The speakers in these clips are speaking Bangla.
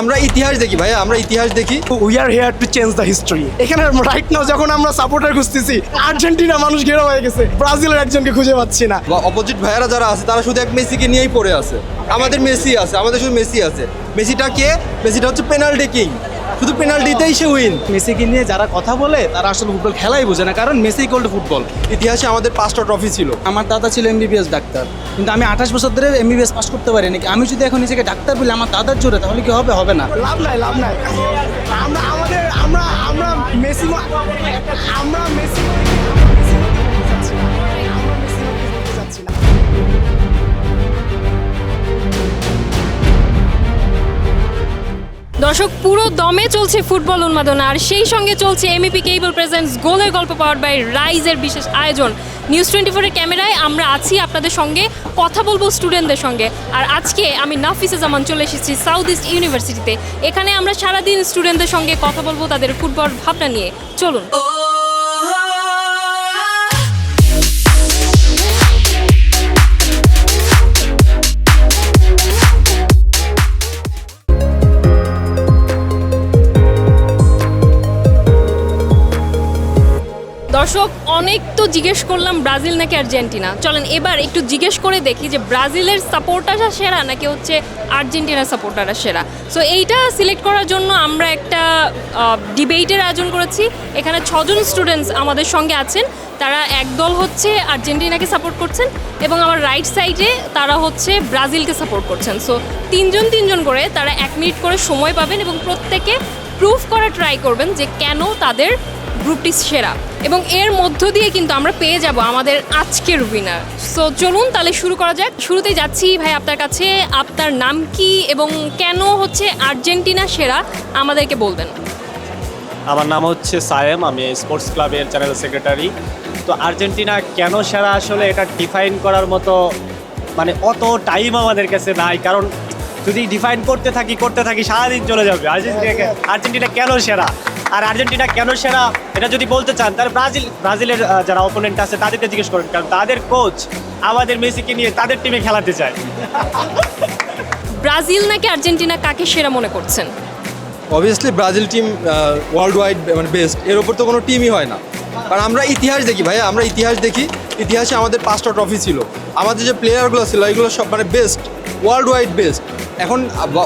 আমরা ইতিহাস দেখি ভাই, আমরা ইতিহাস দেখি। We are hair to change the history. এখানে রাইট নাও যখন আমরা সাপোর্টার খুঁজতেছি, আর্জেন্টিনা মানুষ ঘেরা হয়ে গেছে, ব্রাজিলের একজনকে খুঁজে পাচ্ছি না। বা অপোজিট ভাইয়ারা যারা আছে তারা শুধু এক মেসিকে নিয়েই পড়ে আছে। আমাদের মেসি আছে, আমাদের শুধু মেসি আছে। মেসিটা কে? মেসিটা হচ্ছে পেনাল্টি কিং, শুধু পেনাল্টিতেই সে উইন। মেসিকে নিয়ে যারা কথা বলে তারা আসলে ফুটবল খেলাই বোঝে না, কারণ মেসি ইকুয়াল টু ফুটবল। ইতিহাসে আমাদের 5টা ট্রফি ছিল। আমার দাদা ছিল এমবিবিএস ডাক্তার, কিন্তু আমি 28 বছর ধরে এমবিবিএস পাস করতে পারি নাকি। আমি যদি এখন নিজেকে ডাক্তার বলি আমার দাদার জোরে, তাহলে কি হবে? হবে না। লাভ নাই, লাভ নাই। আমরা মেসি আমরা মেসি দর্শক, পুরো দমে চলছে ফুটবল উন্মাদনা, আর সেই সঙ্গে চলছে এমইপি কেবল প্রেজেন্টস গোলের গল্প পাওয়ার বাই রাইজের বিশেষ আয়োজন। নিউজ 24-এর ক্যামেরায় আমরা আছি আপনাদের সঙ্গে, কথা বলবো স্টুডেন্টদের সঙ্গে। আর আজকে আমি নাফিসা জামান চলে এসেছি সাউথ ইস্ট ইউনিভার্সিটিতে। এখানে আমরা সারাদিন স্টুডেন্টদের সঙ্গে কথা বলবো তাদের ফুটবল ভাবনা নিয়ে। চলুন। দর্শক, অনেক তো জিজ্ঞেস করলাম ব্রাজিল নাকি আর্জেন্টিনা। চলেন এবার একটু জিজ্ঞেস করে দেখি যে ব্রাজিলের সাপোর্টাররা সেরা নাকি হচ্ছে আর্জেন্টিনার সাপোর্টাররা সেরা। সো এইটা সিলেক্ট করার জন্য আমরা একটা ডিবেটের আয়োজন করেছি। এখানে 6 জন স্টুডেন্টস আমাদের সঙ্গে আছেন। তারা একদল হচ্ছে আর্জেন্টিনাকে সাপোর্ট করছেন এবং আমার রাইট সাইডে তারা হচ্ছে ব্রাজিলকে সাপোর্ট করছেন। সো তিনজন করে তারা 1 মিনিট করে সময় পাবেন এবং প্রত্যেকে প্রুফ করা ট্রাই করবেন যে কেন তাদের গ্রুপটি সেরা, এবং এর মধ্য দিয়ে কিন্তু আমরা পেয়ে যাব আমাদের আজকের উইনার। সো চলুন তাহলে শুরু করা যাক। শুরুতেই যাচ্ছি ভাই আপনার কাছে, আপনার নাম কি এবং কেন হচ্ছে আর্জেন্টিনা সেরা আমাদেরকে বলবেন। আমার নাম হচ্ছে সায়েম, আমি স্পোর্টস ক্লাবের চ্যানেল সেক্রেটারি। তো আর্জেন্টিনা কেন সেরা আসলে এটা ডিফাইন করার মতো মানে অত টাইম আমাদের কাছে নাই, কারণ যদি ডিফাইন করতে থাকি সারাদিন চলে যাবে। আর্জেন্টিনা কেন সেরা, আর আর্জেন্টিনা কেন সেরা এটা যদি বলতে চান তাহলে ব্রাজিলের যারা অপোনেন্ট আছে তাদেরকে জিজ্ঞেস করেন, কারণ তাদের কোচ আমাদের মেসিকে নিয়ে তাদের টিমে খেলাতে চায়। ব্রাজিল নাকি আর্জেন্টিনা, কাকে সেরা মনে করছেন? Obviously Brazil team world wide মানে বেস্ট, এর ওপর তো কোনো টিমই হয় না। কারণ আমরা ইতিহাস দেখি ভাইয়া, আমরা ইতিহাস দেখি। ইতিহাসে আমাদের 5টা ট্রফি ছিল। আমাদের যে প্লেয়ারগুলো ছিল এগুলো সব মানে বেস্ট, ওয়ার্ল্ড ওয়াইড বেস্ট। এখন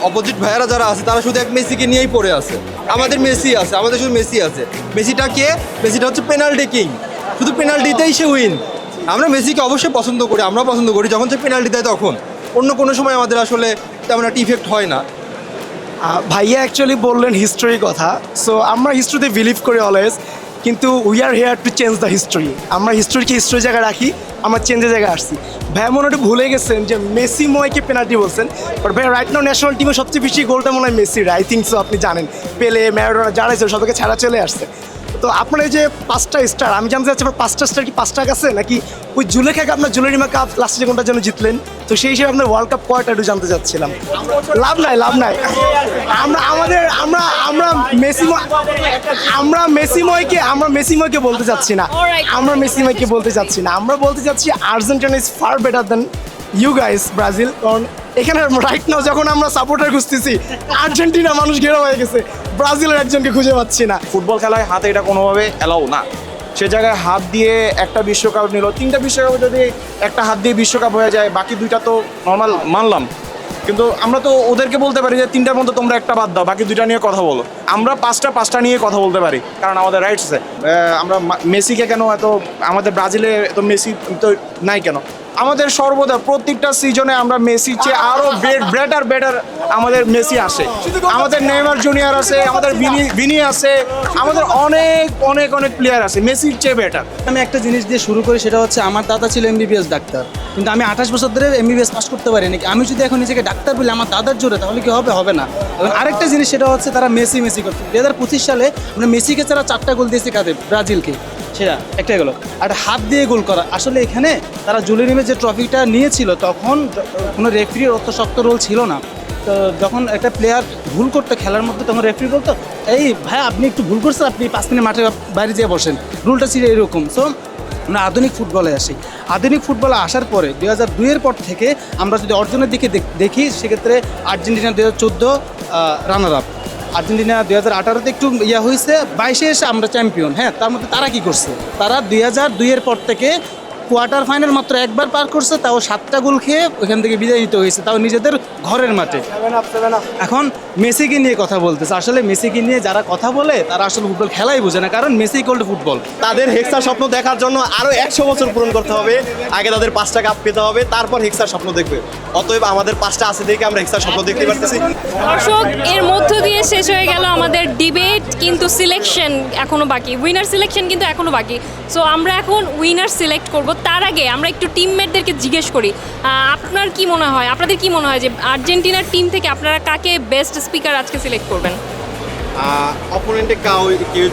অপোজিট ভাইয়ারা যারা আছে তারা শুধু এক মেসিকে নিয়েই পড়ে আছে। আমাদের মেসি আছে, আমাদের শুধু মেসি আছে। মেসিটা কে? মেসিটা হচ্ছে পেনাল্টি কিং, শুধু পেনাল্টিতেই সে উইন। আমরা মেসিকে অবশ্যই পছন্দ করি, আমরাও পছন্দ করি যখন সে পেনাল্টি দেয় তখন। অন্য কোনো সময় আমাদের আসলে তেমন একটা ইফেক্ট হয় না। ভাইয়া অ্যাকচুয়ালি বললেন হিস্ট্রির কথা। সো আমরা হিস্ট্রিতে বিলিভ করি অলওয়েজ, কিন্তু we are hair to change the history. আমরা হিস্ট্রিকে হিস্ট্রির জায়গায় রাখি, আমরা চেঞ্জের জায়গায় আসছি। ভাইয়া মনে হয় ভুলে গেছেন যে মেসি ময়কে পেনাল্টি বলছেন, বাট ভাইয়া রাইট নাও ন্যাশনাল টিমে সবচেয়ে বেশি গোলটা মনে হয় মেসির, আই থিঙ্ক সো। আপনি জানেন পেলে, ম্যারাডোনা যারা ছিল সবাইকে ছাড়া চলে আসছে। তো আপনার এই যে 5টা স্টার, আমি জানতে চাচ্ছি আপনার 5টা স্টার কি 5টা কাছে নাকি ওই জুলেখাকে আপনার জুলেরিমা কাপ লাস্টে যে কোনটার জন্য জিতলেন, তো সেই হিসেবে আপনার ওয়ার্ল্ড কাপ কয়টা একটু জানতে চাচ্ছিলাম। লাভ নাই, লাভ নাই। আমরা মেসিময়কে বলতে চাচ্ছি না, আমরা মেসিময়কে বলতে চাচ্ছি না। আমরা বলতে চাচ্ছি Argentina is far better than you guys Brazil. কারণ এখানে রাইট নাও যখন আমরা সাপোর্টার খুঁজতেছি, আর্জেন্টিনা মানুষ ঘেরা হয়ে গেছে, ব্রাজিলের একজনকে খুঁজে পাচ্ছি না। ফুটবল খেলায় হাতে এটা কোনোভাবে অ্যালাউ না। সে জায়গায় হাত দিয়ে একটা বিশ্বকাপ নিল, 3টা বিশ্বকাপে যদি একটা হাত দিয়ে বিশ্বকাপ হয়ে যায়, বাকি 2টা তো নর্মাল মানলাম, কিন্তু আমরা তো ওদেরকে বলতে পারি যে 3টার মধ্যে তোমরা একটা বাদ দাও, বাকি 2টা নিয়ে কথা বলো। আমরা 5টা নিয়ে কথা বলতে পারি, কারণ আমাদের রাইটস আছে। আমরা মেসিকে কেন এত, আমাদের ব্রাজিলে এত মেসি তো নাই কেন? আমাদের সর্বদা প্রত্যেকটা সিজনে আমরা মেসির চেয়ে আরও বেটার আমাদের মেসি আসে। আমাদের নেইমার জুনিয়র আছে, আমাদের ভিনি আছে, আমাদের অনেক প্লেয়ার আছে মেসির চেয়ে বেটার। আমি একটা জিনিস দিয়ে শুরু করি, সেটা হচ্ছে আমার দাদা ছিল এমবিবিএস ডাক্তার, কিন্তু আমি 28 বছর ধরে এমবিবিএস পাস করতে পারি নাকি। আমি যদি এখন নিজেকে ডাক্তার বলি আমার দাদার জোরে, তাহলে কি হবে? হবে না। এবং আরেকটা জিনিস সেটা হচ্ছে তারা মেসি করছে। 2025 সালে আমরা মেসিকে ছাড়া 4টা গোল দিয়েছি কাদের? ব্রাজিলকে। সেটা একটাই গেলো। আর হাত দিয়ে গোল করা, আসলে এখানে তারা জুলেরিমে যে ট্রফিটা নিয়েছিল তখন কোনো রেফারির অত শক্ত রোল ছিল না। তো যখন একটা প্লেয়ার ভুল করতো খেলার মধ্যে, তখন রেফারি বলতো এই ভাই আপনি একটু ভুল করছেন, আপনি 5 মিনিট মাঠে বাইরে যেয়ে বসেন, রুলটা ছিল এরকম। সো আমরা আধুনিক ফুটবলে আসি। আধুনিক ফুটবলে আসার পরে 2002-এর পর থেকে আমরা যদি অর্জনের দিকে দেখি, সেক্ষেত্রে আর্জেন্টিনা 2014 রানার আপ, আর্জেন্টিনা 2018-তে একটু ইয়া হয়েছে, 22-এ এসে আমরা চ্যাম্পিয়ন। হ্যাঁ, তার মধ্যে তারা কি করছে? তারা 2002-এর পর থেকে কোয়ার্টার ফাইনাল মাত্র একবার পার করছে, তাও 7টা গোল খেয়ে ওইখান থেকে বিদায় নিতে হয়েছে, তাও নিজেদের ঘরের মাঠে। এখন মেসিকে নিয়ে কথা বলতেছে, আসলে মেসিকে নিয়ে যারা কথা বলে তারা আসলে ফুটবল খেলাই বোঝে না, কারণ মেসি ইকুয়াল টু ফুটবল। তাদের হেক্সার স্বপ্ন দেখার জন্য আরো 100 বছর পূরণ করতে হবে। আগে তাদের 5টা কাপ পেতে হবে, তারপর হেক্সার স্বপ্ন দেখবে। অতএব আমাদের 5টা আছে দেখে আমরা হেক্সার স্বপ্ন দেখতে পারতেছি। দর্শক, এর মধ্য দিয়ে শেষ হয়ে গেল আমাদের ডিবেট, কিন্তু সিলেকশন এখনো বাকি, উইনার সিলেকশন কিন্তু এখনো বাকি। সো আমরা এখন উইনার সিলেক্ট করব। তার আগে আমরা একটু টিমমেটদেরকে জিজ্ঞেস করি, আপনার কি মনে হয়, আপনাদের কি মনে হয় যে আর্জেন্টিনার টিম থেকে আপনারা কাকে বেস্ট স্পিকার আজকে সিলেক্ট করবেন? অপোনেন্টে কেউ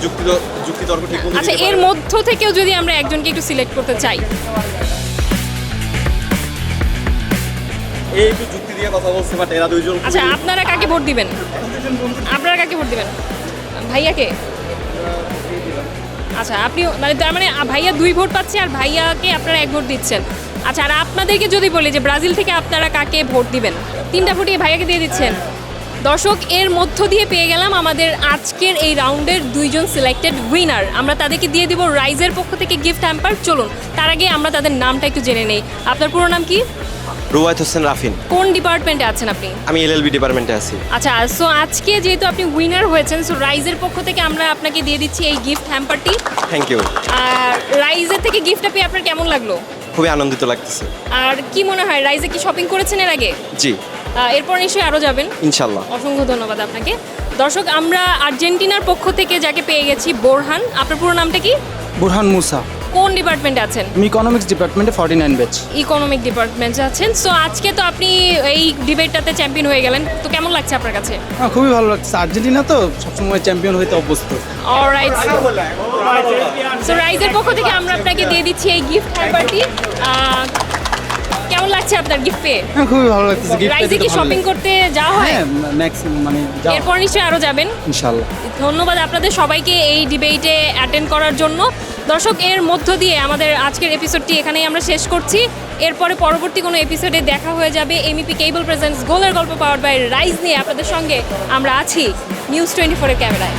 যুক্তিতর্ক ঠিক মতো আচ্ছা, দিতে এর পারে না। মধ্য থেকেও যদি আমরা একজনকে একটু সিলেক্ট করতে চাই, এই একটু যুক্তি দিয়ে কথা বলছে, বাট এরা দুইজন আচ্ছা আপনারা কাকে ভোট দিবেন? আপনারা কাকে ভোট দিবেন? ভাইয়াকে? আচ্ছা, আপনি মানে তার মানে ভাইয়া 2 ভোট পাচ্ছে আর ভাইয়াকে আপনারা 1 ভোট দিচ্ছেন। আচ্ছা, আর আপনাদেরকে যদি বলি যে ব্রাজিল থেকে আপনারা কাকে ভোট দিবেন, 3টা ভোটই ভাইয়াকে দিয়ে দিচ্ছেন। দর্শক, এর মধ্য দিয়ে পেয়ে গেলাম আমাদের আজকের এই রাউন্ডের 2 জন সিলেক্টেড উইনার। আমরা তাদেরকে দিয়ে দিব রাইজের পক্ষ থেকে গিফট হ্যাম্পার। চলুন তার আগে আমরা তাদের নামটা একটু জেনে নেই। আপনার পুরো নাম কি? রুবায়েত হোসেন রাফিন। কোন ডিপার্টমেন্টে আছেন আপনি? আমি এলএলবি ডিপার্টমেন্টে আছি। আচ্ছা, সো আজকে যেহেতু আপনি উইনার হয়েছেন, সো রাইজের পক্ষ থেকে আমরা আপনাকে দিয়ে দিচ্ছি এই গিফট হ্যাম্পারটি। Thank you. আর রাইজের থেকে গিফটটা পেয়ে আপনার কেমন লাগলো? খুবই আনন্দিত লাগতেছে। আর কি মনে হয়, রাইজে কি শপিং করেছেন এর আগে? জি, এরপর নিশ্চয়ই আরও যাবেন। ইনশাল্লাহ। অসংখ্য ধন্যবাদ আপনাকে। দর্শক, আমরা আর্জেন্টিনার পক্ষ থেকে যাকে পেয়ে গেছি, বোরহান। আপনার পুরো নামটা কি? বুরহান মুসা। কোন ডিপার্টমেন্টে আছেন? আমি ইকোনমিক্স ডিপার্টমেন্টে 49 ব্যাচ। ইকোনমিক ডিপার্টমেন্টে আছেন। সো আজকে তো আপনি এই ডিবেটটাতে চ্যাম্পিয়ন হয়ে গেলেন, তো কেমন লাগছে আপনার কাছে? হ্যাঁ, খুবই ভালো লাগছে। আর্জেন্টিনা তো সবসময় চ্যাম্পিয়ন হইতে অভ্যস্ত। অলরাইট, সো রাইজের পক্ষ থেকে আমরা আপনাকে দিয়ে দিচ্ছি এই গিফট হ্যাম্পারটি। কেমন লাগছে আপনার গিফট পেয়ে? হ্যাঁ, খুবই ভালো লাগতেছে। রাইজে কি শপিং করতে যাওয়া হয়? হ্যাঁ, ম্যাক্সিমাম মানে যাও এরপর নিশ্চয়ই আরও যাবেন ইনশাআল্লাহ। ধন্যবাদ আপনাদের সবাইকে এই ডিবেটে অ্যাটেন্ড করার জন্য। দর্শক, এর মধ্য দিয়ে আমাদের আজকের এপিসোডটি এখানেই আমরা শেষ করছি। এরপরে পরবর্তী কোনো এপিসোডে দেখা হয়ে যাবে এমইপি কেবল প্রেজেন্টস গোলের গল্প পাওয়ার বাই রাইজ নিয়ে। আপনাদের সঙ্গে আমরা আছি নিউজ 24-এর ক্যামেরায়।